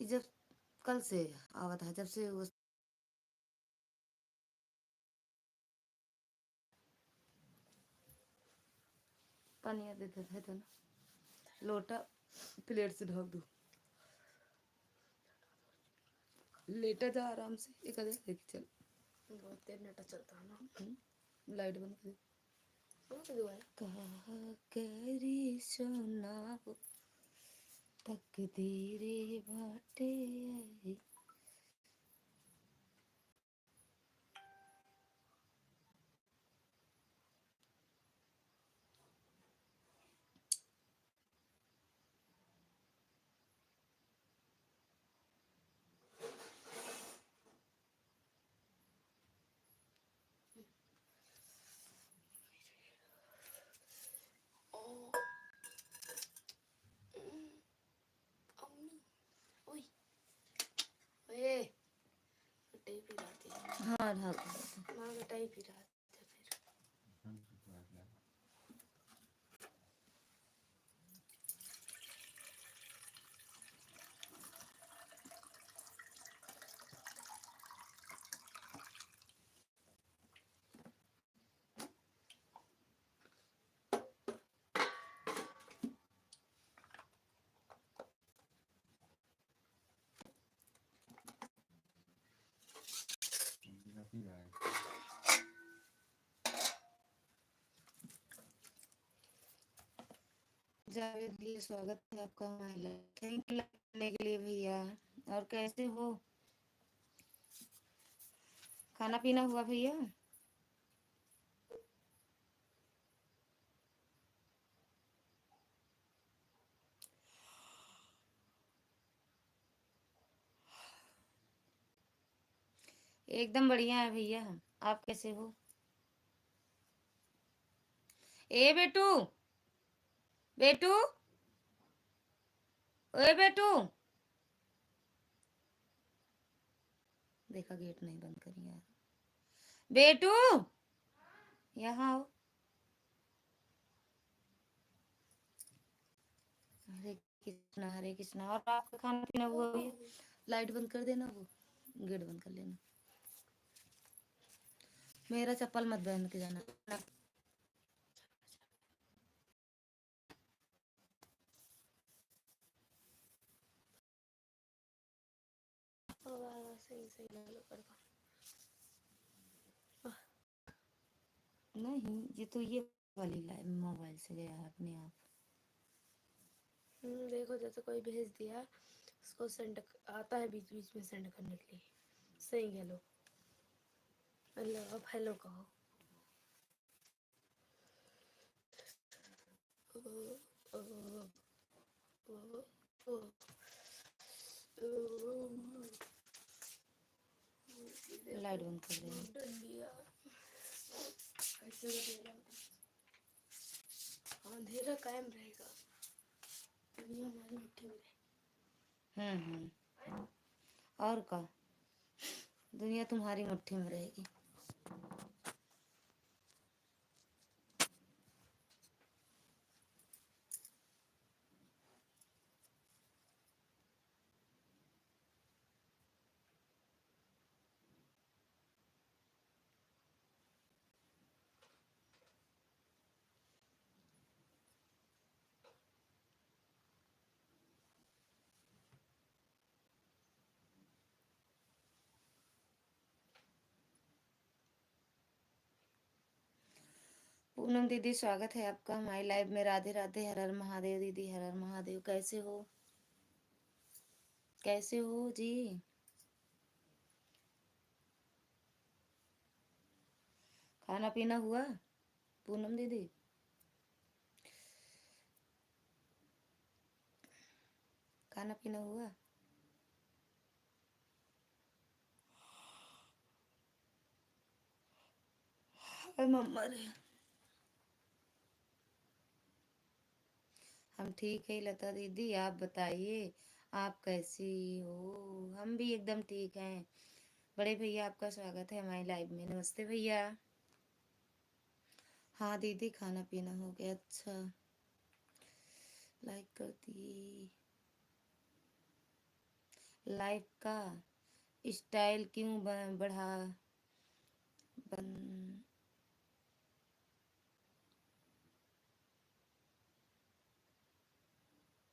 ये जब कल से आवा था, जब से वो पानी देते थे तो ना लोटा प्लेट से ढक दो। लेटा जा आराम से, एक आधे देखी चल। बहुत देर नेटा चलता है ना। लाइट बंद कर दे। कहा करी सोना हो तकदीरे बाटे आई। हाँ ढाक माँ मिठाई पी रहा था फिर। जावेद जी, स्वागत है आपका हमारे लाइव। थैंक यू करने के लिए भैया। और कैसे हो? खाना पीना हुआ भैया? एकदम बढ़िया है भैया। आप कैसे हो? ए बेटू, बेटू, ओए बेटू, देखा गेट नहीं बंद करी यार। बेटू यहाँ आओ। हरे कृष्णा हरे कृष्णा। और आपका खाना पीना हुआ भैया? लाइट बंद कर देना, वो गेट बंद कर लेना। मेरा चप्पल मत पहन के जाना। सही सही ला लो कर नहीं, ये तो ये वाली मोबाइल से गया है अपने आप। देखो जैसे कोई भेज दिया, उसको सेंड आता है बीच बीच में सेंड करने के लिए। सही हेलो, हेलो अब हेलो कहो। लाइट बंद कर देना। अंधेरा कायम रहेगा, दुनिया हमारी मुट्ठी में हम्म। और का दुनिया तुम्हारी मुट्ठी में रहेगी। पूनम दीदी, स्वागत है आपका हमारी लाइव में। राधे राधे। हर हर महादेव दीदी, हर हर महादेव। कैसे हो? कैसे हो जी? खाना पीना हुआ पूनम दीदी? खाना पीना हुआ? मम्मा रे, हम ठीक है लता दीदी, आप बताइए आप कैसी हो? हम भी एकदम ठीक हैं। बड़े भैया, आपका स्वागत है हमारी लाइव में। नमस्ते भैया। हाँ दीदी, खाना पीना हो गया। अच्छा, लाइक कर दी। लाइफ का स्टाइल क्यों बढ़ा बन।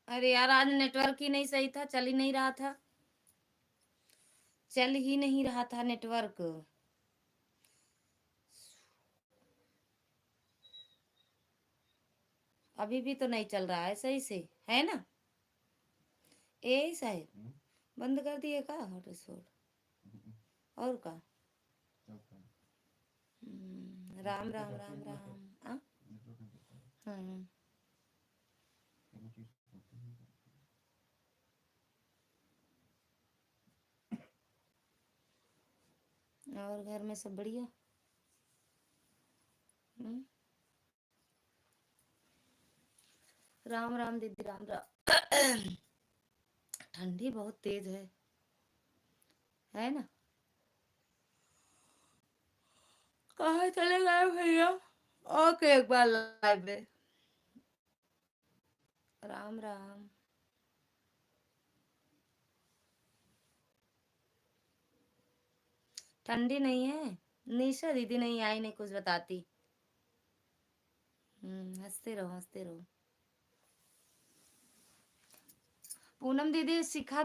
अरे यार आज नेटवर्क ही नहीं सही था, चल ही नहीं रहा था, चल ही नहीं रहा था नेटवर्क। अभी भी तो नहीं चल रहा है सही से, है ना? ए साहब बंद कर दिए का हॉटस्पॉट और का। राम राम राम राम। हाँ और घर में सब बढ़िया? हम्म, राम राम दीदी, राम राम। ठंडी बहुत तेज है ना? कहाँ चले गए भैया? ओके एक बार लाइव में। राम राम। ठंडी नहीं है, निशा दीदी नहीं आई, नहीं कुछ बताती। हंसते रहो हंसते रहो। पूनम दीदी सिखा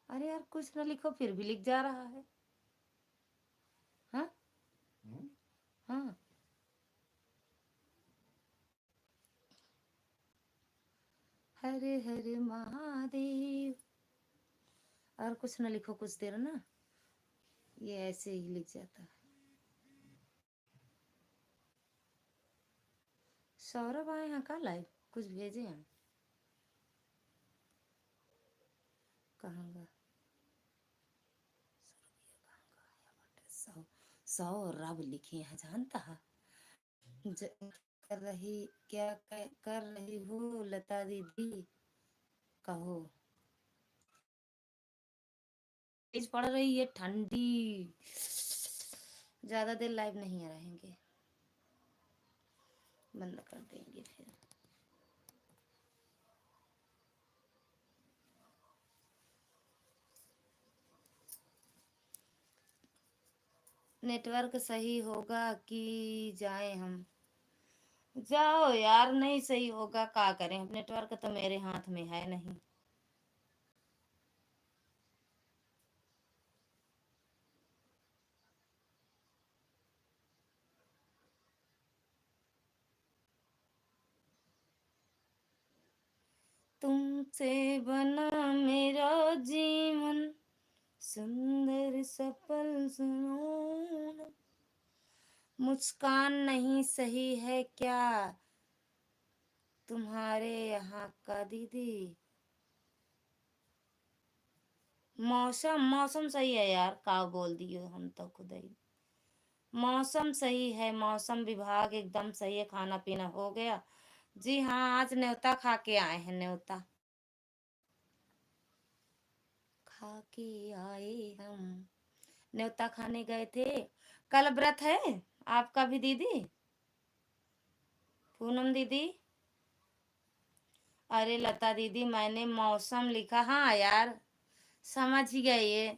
अरे यार कुछ ना लिखो फिर भी लिख जा रहा है। हाँ हाँ। हरे हरे महादेव। और कुछ ना लिखो कुछ देर ना, ये ऐसे ही लिख जाता है। सौरभ आए हैं का लाइव? कुछ भेजे हैं? कहाँ गा? सौरभ लिखे हैं, जानता है? कर रही क्या कर रही हो लता दीदी, कहो। तेज पड़ रही है ठंडी, ज्यादा देर लाइव नहीं रहेंगे, बंद कर देंगे फिर। नेटवर्क सही होगा कि जाए हम? जाओ यार, नहीं सही होगा क्या करें, नेटवर्क तो मेरे हाथ में है नहीं। तुमसे बना मेरा जीवन, सुंदर सफल सुनो ना। मुस्कान नहीं सही है क्या तुम्हारे यहाँ का दीदी? मौसम मौसम सही है यार, का बोल दियो हम तो खुद ही। मौसम सही है, मौसम विभाग एकदम सही है, खाना पीना हो गया। जी हाँ, आज न्योता खा के आए हैं, न्योता खा के आए हम। न्योता खाने गए थे। कल व्रत है आपका भी दीदी, पूनम दीदी। अरे लता दीदी मैंने मौसम लिखा, हाँ यार समझ ही गए ये।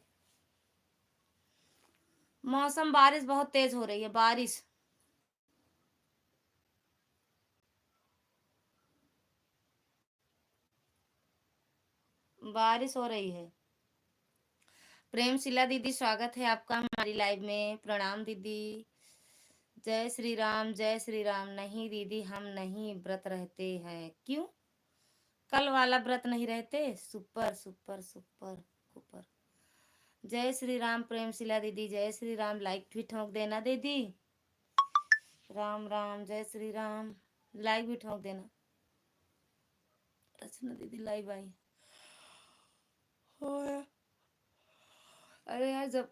मौसम बारिश बहुत तेज हो रही है, बारिश। बारिश हो रही है। प्रेम शिला दीदी स्वागत है आपका हमारी लाइव में, प्रणाम दीदी। जय श्री राम जय श्री राम। नहीं दीदी हम नहीं व्रत रहते हैं, क्यों? कल वाला व्रत नहीं रहते? Super super super super. जय श्री राम प्रेम शिला दीदी, जय श्री राम। लाइक भी ठोक देना दीदी। राम राम जय श्री राम। लाइक भी ठोक देना। रचना दीदी लाइव आई। अरे यार जब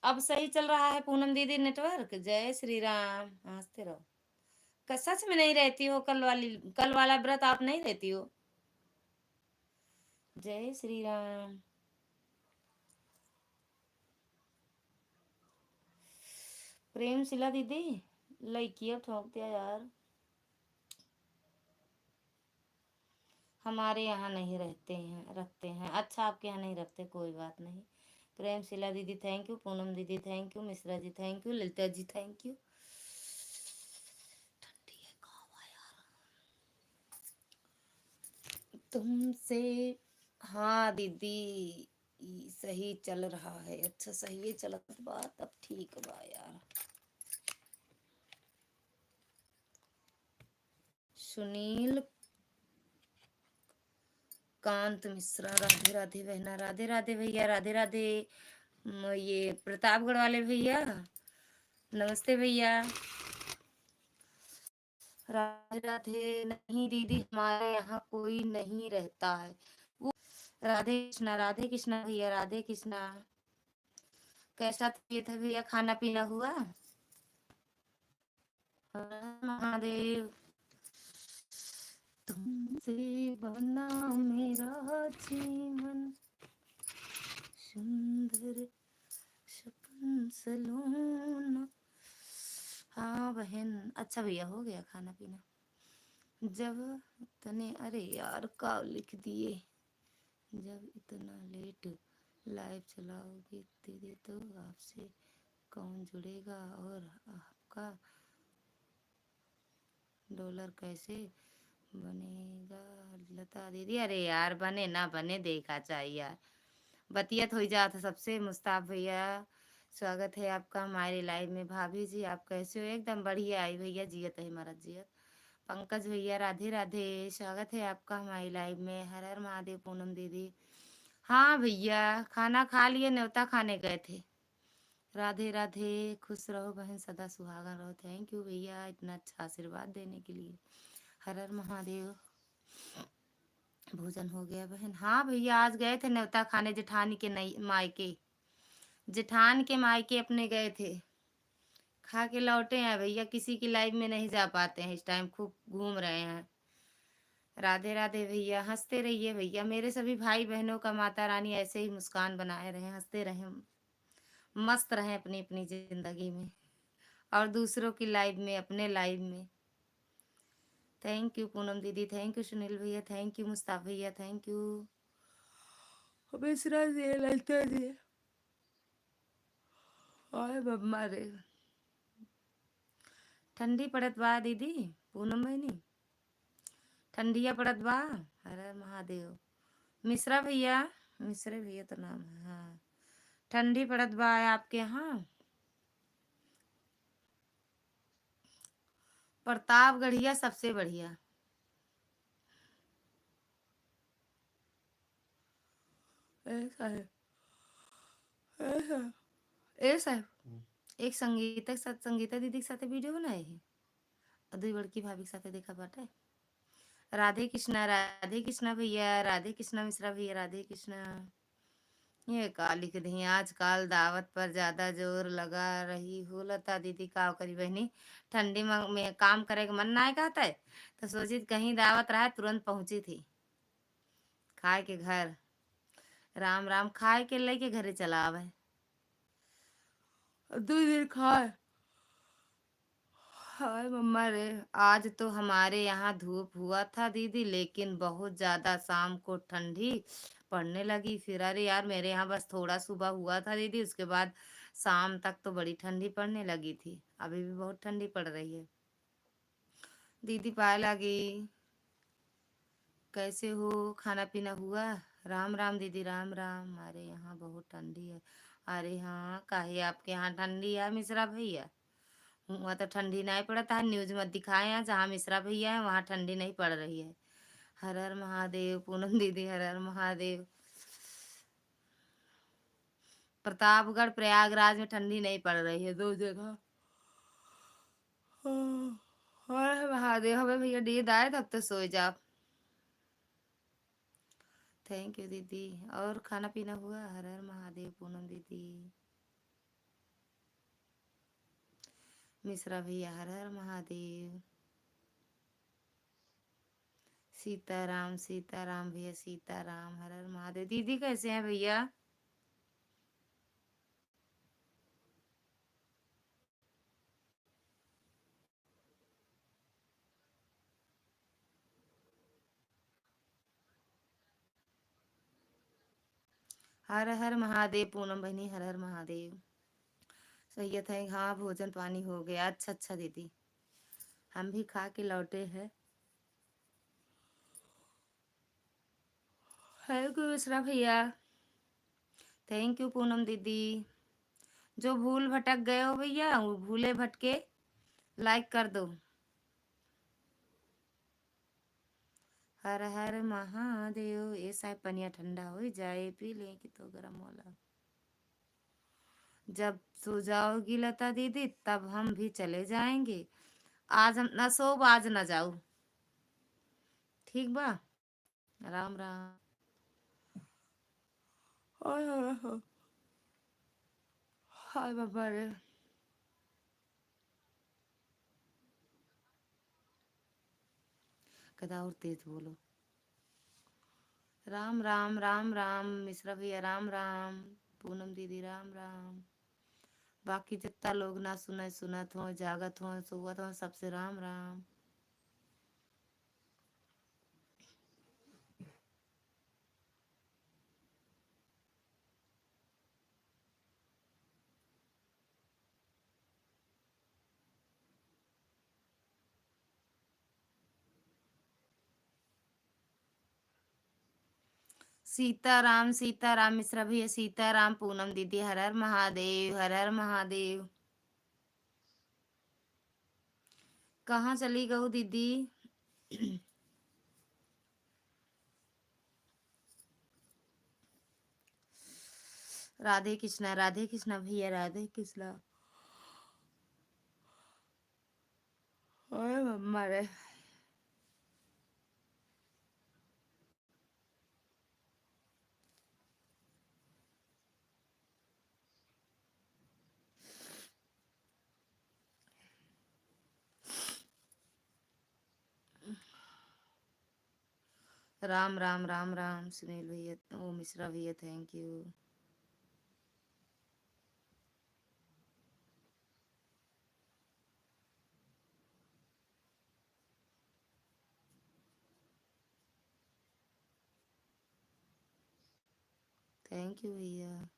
अब सही चल रहा है पूनम दीदी नेटवर्क। जय श्री राम, हंसते रहो। सच में नहीं रहती हो कल वाला व्रत आप नहीं रहती हो? जय श्री राम। प्रेम शिला दीदी लड़कियां ठोक दिया यार। हमारे यहाँ नहीं रखते हैं। अच्छा, आपके यहाँ नहीं रखते, कोई बात नहीं। प्रेम शिला दीदी थैंक यू, पूनम दीदी thank you, Mishra ji thank you, Lalita ji thank you. ठंडी है कहाँ यार तुमसे। हाँ दीदी, सही चल रहा है। अच्छा, सही है चलत बात, अब ठीक बा यार। सुनील कांत मिश्रा, राधे राधे बहना, राधे राधे भैया, राधे राधे। ये प्रतापगढ़ वाले भैया, नमस्ते भैया, राधे राधे। नहीं दीदी, हमारे यहाँ कोई नहीं रहता है वो। राधे कृष्णा भैया, राधे कृष्णा। कैसा तबीयत है भैया, खाना पीना हुआ? हर महादेव। तुमसे बना मेरा जीवन, सुंदर सपन सलोना। हाँ बहन, अच्छा भैया, हो गया खाना पीना? जब तने, अरे यार का लिख दिए, जब इतना लेट लाइव चलाओगे दीदी तो आपसे कौन जुड़ेगा और आपका डॉलर कैसे बनेगा? लता दीदी, अरे यार बने ना बने देखा चाहिए यार, बतियत हो जाता सबसे। मुस्ताफ भैया, स्वागत है आपका हमारे लाइव में। भाभी जी आप कैसे हो? एकदम बढ़िया आई भैया, जियत है हमारा जियत। पंकज भैया, राधे राधे, स्वागत है आपका हमारी लाइव में। हर हर महादेव। पूनम दीदी, हाँ भैया खाना खा लिए, न्योता खाने गए थे। राधे राधे, खुश रहो बहन, सदा सुहागन रहो। थैंक यू भैया इतना अच्छा आशीर्वाद देने के लिए। हर हर महादेव। भोजन हो गया बहन? हाँ भैया, आज गए थे न्योता खाने, जेठानी के नई मायके, जेठान के मायके अपने गए थे, खा के लौटे हैं भैया। किसी की लाइव में नहीं जा पाते हैं इस टाइम, खूब घूम रहे हैं। राधे राधे भैया, हंसते रहिए भैया, मेरे सभी भाई बहनों का माता रानी ऐसे ही मुस्कान बनाए रहे, हंसते रहे, मस्त रहे अपनी अपनी जिंदगी में, और दूसरों की लाइफ में, अपने लाइफ में। थैंक यू पूनम दीदी, थैंक यू सुनील भैया, थैंक यू मुस्ताफ भैया, थैंक यू मिश्रा जी, ललिता जी और मम्मा रे। ठंडी पड़त बा दीदी, पूनम बहनी ठंडिया पड़त बा। हर हर महादेव। मिश्रा भैया, मिश्रे भैया तो नाम है, हाँ। ठंडी पड़त बा आपके यहाँ? प्रतापगढ़िया सबसे बढ़िया। ऐसा है, ऐसा ऐसा है। एक संगीता के साथ, संगीता दीदी के साथ वीडियो बनाए है, अदुई बड़की भाभी के साथ देखा बाटे। राधे कृष्णा भैया, राधे कृष्णा मिश्रा भैया, राधे कृष्णा। ये का लिख दी, आजकल दावत पर ज्यादा जोर लगा रही हो लता दीदी, का करी बहनी। ठंडी में काम करे का मन ना कहता है, तो सोची कहीं दावत रहा, तुरंत पहुंची थी खाए के घर। राम राम, खाए के लेके घरे चला आवे, 2 दिन खाए। हाय मम्मा रे, आज तो हमारे यहाँ धूप हुआ था दीदी, लेकिन बहुत ज्यादा शाम को ठंडी पड़ने लगी फिर। अरे यार, मेरे यहाँ बस थोड़ा सुबह हुआ था दीदी, उसके बाद शाम तक तो बड़ी ठंडी पड़ने लगी थी। अभी भी बहुत ठंडी पड़ रही है दीदी। पाए लगी, कैसे हो, खाना पीना हुआ? राम राम दीदी, राम राम। हमारे यहाँ बहुत ठंडी है। अरे हाँ, काहे आपके यहाँ ठंडी है मिश्रा भैया? वहाँ तो ठंडी नहीं पड़ता है, न्यूज में दिखाए हैं जहाँ मिश्रा भैया है वहाँ ठंडी नहीं पड़ रही है। हर हर महादेव पूनम दीदी, हर हर महादेव। प्रतापगढ़ प्रयागराज में ठंडी नहीं पड़ रही है, 2 जगह। हर हर महादेव। हमें भैया नींद आए तब तो सो जाओ। थैंक यू दीदी। और खाना पीना हुआ? हर हर महादेव पूनम दीदी, मिश्रा भैया, हर हर महादेव। सीताराम सीताराम भैया, सीताराम, हर हर महादेव। दीदी कैसे हैं भैया? हर हर महादेव पूनम बहनी, हर हर महादेव। सैयद है, हाँ भोजन पानी हो गया। अच्छा अच्छा दीदी, हम भी खा के लौटे हैं। थैंक यू मिश्रा भैया, थैंक यू पूनम दीदी। जो भूल भटक गए हो भैया, वो भूले भटके लाइक कर दो। हर हर महादेव। ये साहब पनिया ठंडा हो जाए, पी लें कि तो गरम वाला। जब सो जाओगी लता दीदी तब हम भी चले जाएंगे। आज हम ना सो, आज ना जाओ, ठीक बा। राम राम। ओए ओए ओए। हाय बाबा रे। कदा और तेज बोलो। राम राम राम राम मिश्रा भैया, राम राम। पूनम दीदी राम राम। बाकी जितना लोग ना सुने, सुनत हो, जागत हो, सोवत हो, सबसे राम राम। सीताराम सीताराम मिश्रा भैया, सीताराम। पूनम दीदी हर हर महादेव, हर हर महादेव। कहाँ चली गऊ दीदी? राधे कृष्णा, राधे कृष्णा भैया, राधे कृष्णा। ओए मम्मा रे। राम राम राम राम सुनील भैया, ओ मिश्रा भैया, थैंक यू। थैंक यू भैया।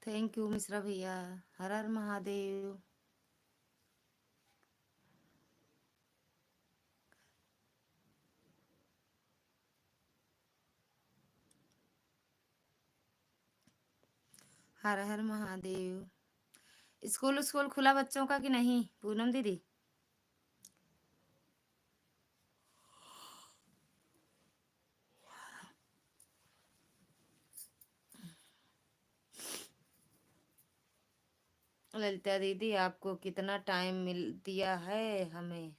थैंक यू मिश्रा भैया। हर हर महादेव। हर हर महादेव। स्कूल स्कूल खुला बच्चों का कि नहीं पूनम दीदी? ललिता दीदी आपको कितना टाइम मिल दिया है हमें?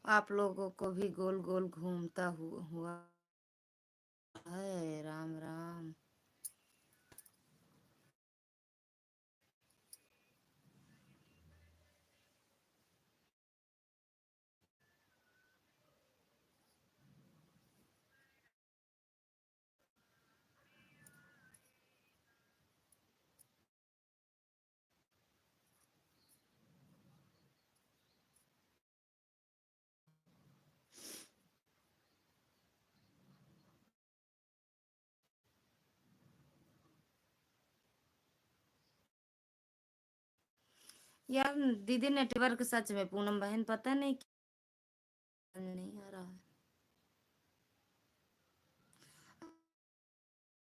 आप लोगों को भी गोल गोल घूमता हुआ है। राम राम। यार दीदी नेटवर्क सच में पूनम बहन पता नहीं क्यों नहीं आ रहा है।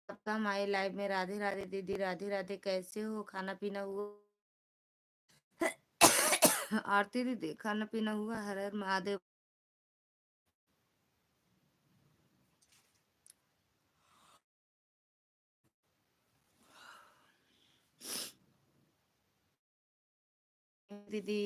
आपका हमारे लाइव में। राधे राधे दीदी, राधे राधे। कैसे हो? खाना पीना हुआ? आरती दीदी खाना पीना हुआ? हर हर महादेव। दीदी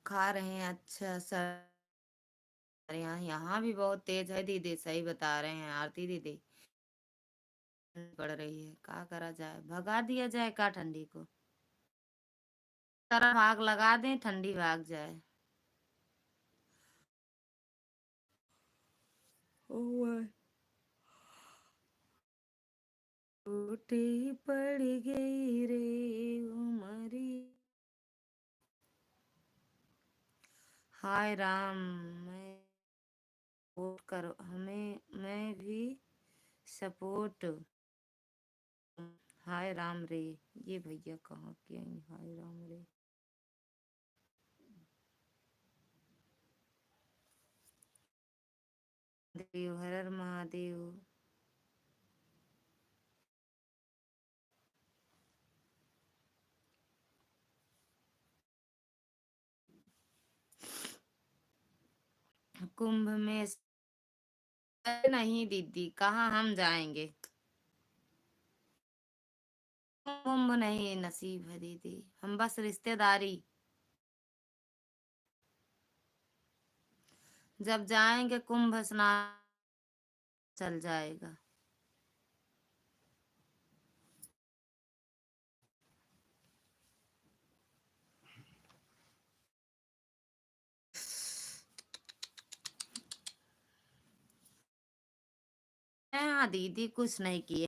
खा रहे हैं। अच्छा सर, यहाँ यहाँ भी बहुत तेज है दीदी, सही बता रहे हैं आरती दीदी। पड़ रही है, क्या करा जाए, भगा दिया जाए का ठंडी को, तरफ आग लगा दें, ठंडी भाग जाए। ओह, टूटी पड़ गई रे उमरी। हाय राम, मैं सपोर्ट करो हमें, मैं भी सपोर्ट। हाय राम रे, ये भैया कहाँ के हैं, हाय राम रे। देव, हर हर महादेव। कुंभ में नहीं दीदी, कहाँ हम जाएंगे, कुंभ नहीं नसीब है दीदी, हम बस रिश्तेदारी। जब जाएंगे कुंभ स्नान चल जाएगा। हाँ दीदी, कुछ नहीं किए।